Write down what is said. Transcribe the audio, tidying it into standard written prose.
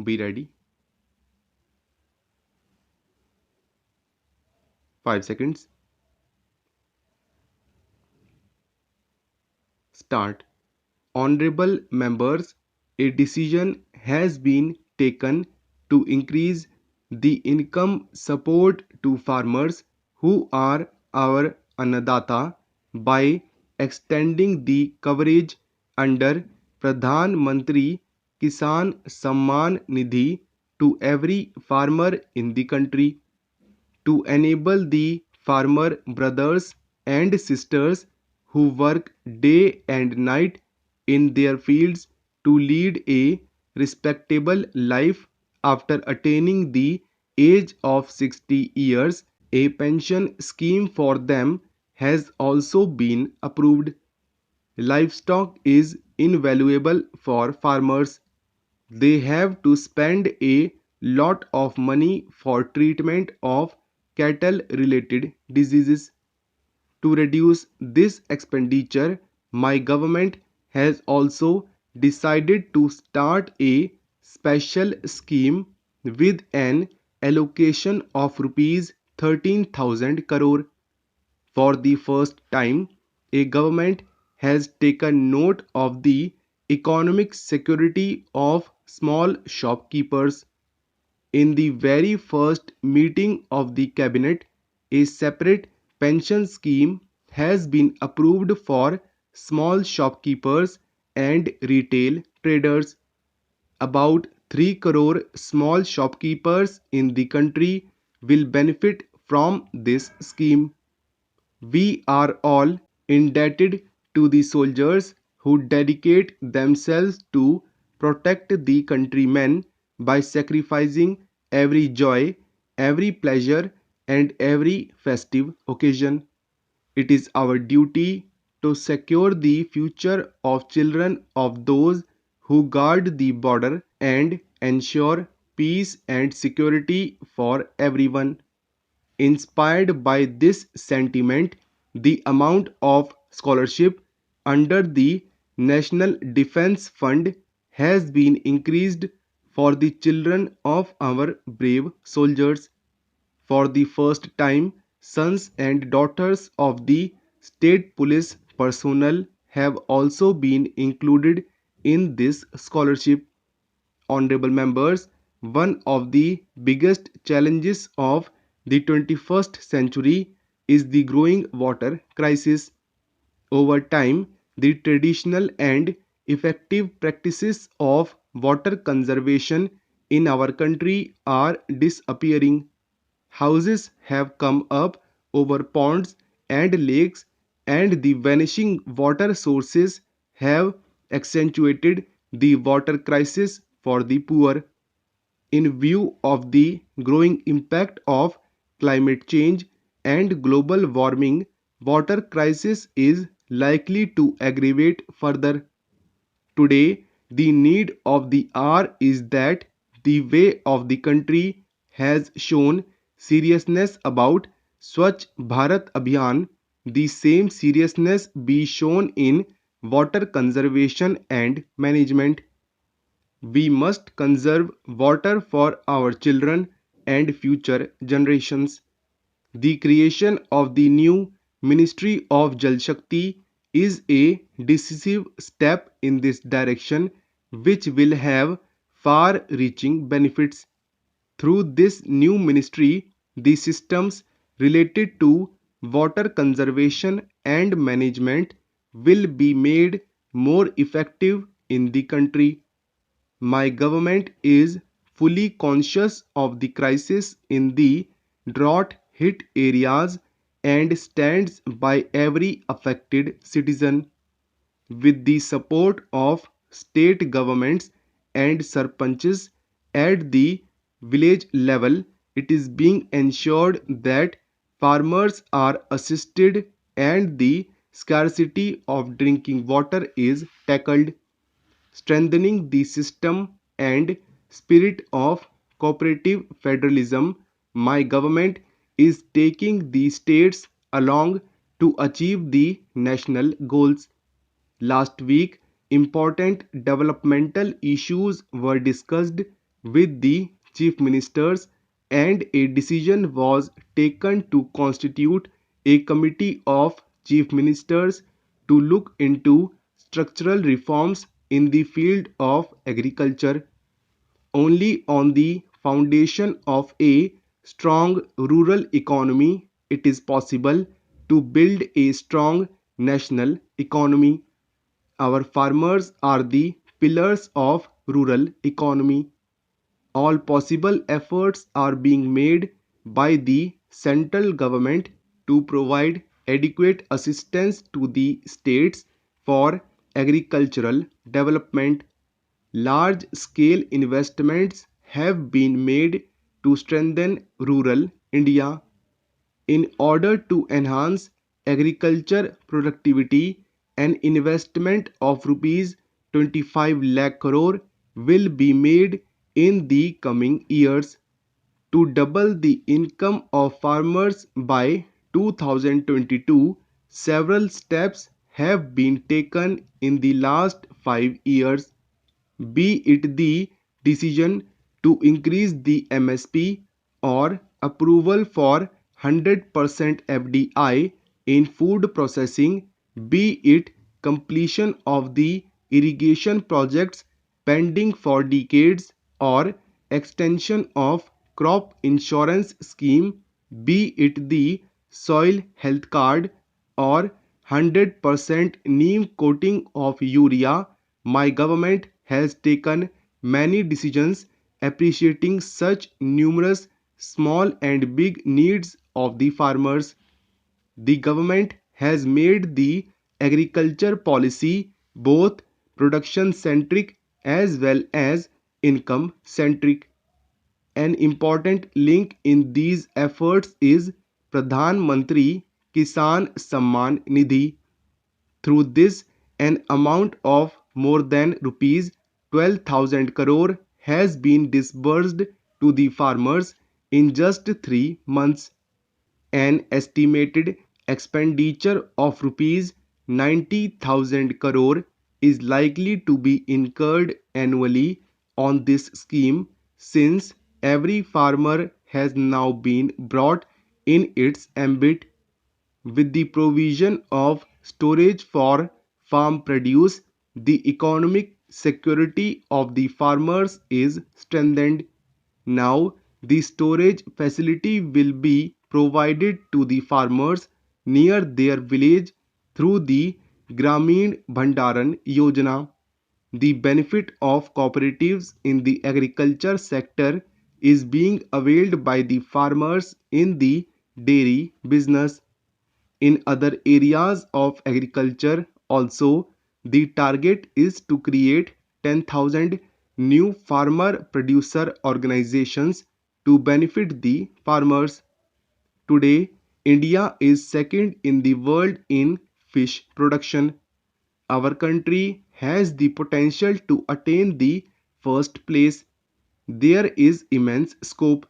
Be ready. 5 seconds. Start. Honorable members, a decision has been taken to increase the income support to farmers who are our Annadata by extending the coverage under Pradhan Mantri Kisan Samman Nidhi to every farmer in the country to enable the farmer brothers and sisters who work day and night in their fields to lead a respectable life after attaining the age of 60 years. A pension scheme for them has also been approved. Livestock is invaluable for farmers. They have to spend a lot of money for treatment of cattle related diseases. To reduce this expenditure, my government has also decided to start a special scheme with an allocation of rupees 13,000 crore. For the first time, a government has taken note of the economic security of small shopkeepers. In the very first meeting of the cabinet, a separate pension scheme has been approved for small shopkeepers and retail traders. About 3 crore small shopkeepers in the country will benefit from this scheme. We are all indebted to the soldiers who dedicate themselves to protect the countrymen by sacrificing every joy, every pleasure, and every festive occasion. It is our duty to secure the future of children of those who guard the border and ensure peace and security for everyone. Inspired by this sentiment, the amount of scholarship under the National Defence Fund has been increased for the children of our brave soldiers. For the first time, sons and daughters of the state police personnel have also been included in this scholarship. Honorable members, one of the biggest challenges of the 21st century is the growing water crisis. Over time, the traditional and effective practices of water conservation in our country are disappearing. Houses have come up over ponds and lakes, and the vanishing water sources have accentuated the water crisis for the poor. In view of the growing impact of climate change and global warming, water crisis is likely to aggravate further. Today, the need of the hour is that the way of the country has shown seriousness about Swachh Bharat Abhiyan, the same seriousness be shown in water conservation and management. We must conserve water for our children and future generations. The creation of the new Ministry of Jal Shakti is a decisive step in this direction, which will have far reaching benefits. Through this new ministry, the systems related to water conservation and management will be made more effective in the country. My government is fully conscious of the crisis in the drought hit areas and stands by every affected citizen. With the support of state governments and sarpanches at the village level, it is being ensured that farmers are assisted and the scarcity of drinking water is tackled. Strengthening the system and spirit of cooperative federalism, my government is taking the states along to achieve the national goals. Last week, important developmental issues were discussed with the chief ministers, and a decision was taken to constitute a committee of chief ministers to look into structural reforms in the field of agriculture. Only on the foundation of a strong rural economy it is possible to build a strong national economy. Our farmers are the pillars of rural economy. All possible efforts are being made by the central government to provide adequate assistance to the states for agricultural development. Large scale investments have been made to strengthen rural India. In order to enhance agriculture productivity, an investment of rupees 25 lakh crore will be made in the coming years to double the income of farmers by 2022. Several steps have been taken in the last 5 years, be it the decision to increase the MSP or approval for 100% FDI in food processing, be it completion of the irrigation projects pending for decades or extension of crop insurance scheme, be it the soil health card or 100% neem coating of urea. My government has taken many decisions appreciating such numerous small and big needs of the farmers. The government has made the agriculture policy both production centric as well as income centric. An important link in these efforts is Pradhan Mantri Kisan Samman Nidhi. Through this, an amount of more than rupees 12,000 crore has been disbursed to the farmers in just 3 months. An estimated expenditure of rupees 90,000 crore is likely to be incurred annually on this scheme, since every farmer has now been brought in its ambit. With the provision of storage for farm produce, the economic security of the farmers is strengthened. Now, the storage facility will be provided to the farmers near their village through the Gramin Bhandaran Yojana. The benefit of cooperatives in the agriculture sector is being availed by the farmers in the dairy business. In other areas of agriculture also, the target is to create 10,000 new farmer producer organizations to benefit the farmers. Today, India is second in the world in fish production. Our country has the potential to attain the first place. There is immense scope.